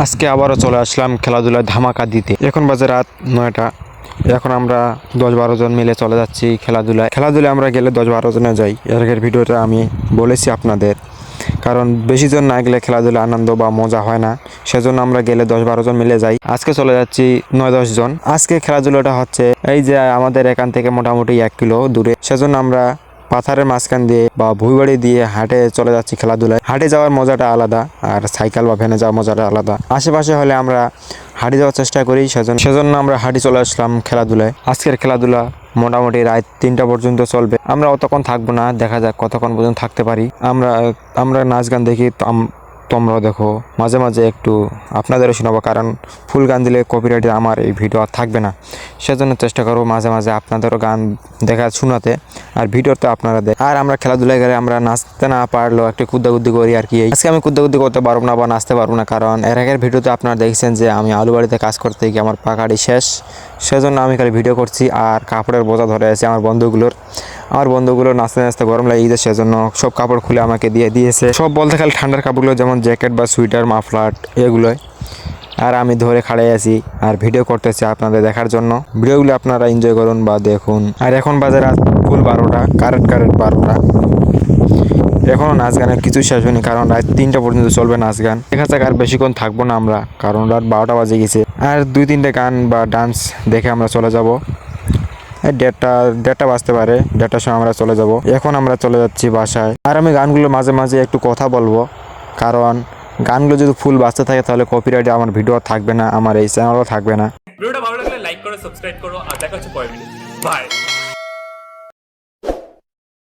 আজকে আবারও চলে আসলাম খেলাধুলায় ধামাকা দিতে। এখন বাজে রাত 9টা। এখন আমরা 10-12 জন মিলে চলে যাচ্ছি খেলাধুলায়। আমরা গেলে 10-12 জনে যাই। এর আগের ভিডিওটা আমি বলেছি আপনাদের, কারণ বেশি জন না গেলে খেলাধুলা আনন্দ বা মজা হয় না। সেজন্য আমরা গেলে 10-12 জন মিলে যাই। আজকে চলে যাচ্ছি 9-10 জন। আজকে খেলাধুলাটা হচ্ছে এই যে আমাদের এখান থেকে মোটামুটি 1 কিলো দূরে। সেজন্য আমরা পাথারের মাঝখান দিয়ে বা ভুইবাড়ি দিয়ে হাটে চলে যাচ্ছি খেলাধুলায়। হাটে যাওয়ার মজাটা আলাদা, আর সাইকেল বা ভ্যানে যাওয়ার মজাটা আলাদা। আশেপাশে হলে আমরা হাঁটি যাওয়ার চেষ্টা করি, সেজন্য আমরা হাঁটি চলে আসলাম খেলাধুলায়। আজকের খেলাধুলা মোটামুটি রাত 3টা পর্যন্ত চলবে। আমরা অতক্ষণ থাকবো না, দেখা যাক কতক্ষণ পর্যন্ত থাকতে পারি। আমরা নাচ গান দেখি, তোমরাও দেখো। মাঝে মাঝে একটু আপনাদেরও শোনাবো, কারণ ফুল গান দিলে কপিরাইটে আমার এই ভিডিও আর থাকবে না। সেজন্য চেষ্টা করবো মাঝে মাঝে আপনাদেরও গান দেখা শোনাতে, আর ভিডিওতে আপনারা দেখ। আর আমরা খেলাধুলায় গেলে আমরা নাচতে না পারলেও একটু কুদ্দাকুদ্দি করি আর কি। আজকে আমি কুদ্দাকুদ্দি করতে পারবো না বা নাচতে পারবো না, কারণ এর আগের ভিডিওতে আপনারা দেখছেন যে আমি আলু বাড়িতে কাজ করতে গিয়ে আমার পাকাড়ি শেষ। সেজন্য আমি খালি ভিডিও করছি আর কাপড়ের বোঝা ধরে আছে আমার বন্ধুগুলোর নাচতে নাচতে গরম লাগে ঈদের, সেজন্য সব কাপড় খুলে আমাকে দিয়ে দিয়েছে। সব বলতে খালি ঠান্ডার কাপড়গুলো, যেমন জ্যাকেট বা সোয়েটার, মাফলার এগুলোই। আর আমি ধরে খাড়াই আছি আর ভিডিও করতেছি আপনাদের দেখার জন্য। ভিডিওগুলো আপনারা এনজয় করুন বা দেখুন। আর এখন বাজে রাত ফুল 12টা, কারেক্ট 12টা। এখনও নাচ গানের কিছু শেষ হয়নি, কারণ রাত 3টা পর্যন্ত চলবে নাচ গান। দেখা যাক আর বেশিক্ষণ থাকবো না আমরা, কারণ রাত 12টা বাজে গেছে। আর 2-3টে গান বা ডান্স দেখে আমরা চলে যাব। 1:30 বাজতে পারে, 1:30টার সময় আমরা চলে যাব। এখন আমরা চলে যাচ্ছি বাসায়। আর আমি গানগুলো মাঝে মাঝে একটু কথা বলবো, কারণ গানগুলো যদি ফুল বাজতে থাকে তাহলে কপিরাইট আমার ভিডিও থাকবে না, আমার এই চ্যানেলও থাকবে না। ভিডিওটা ভালো লাগলে লাইক করো, সাবস্ক্রাইব করো, আর দেখা হচ্ছে পরের ভিডিও। বাই।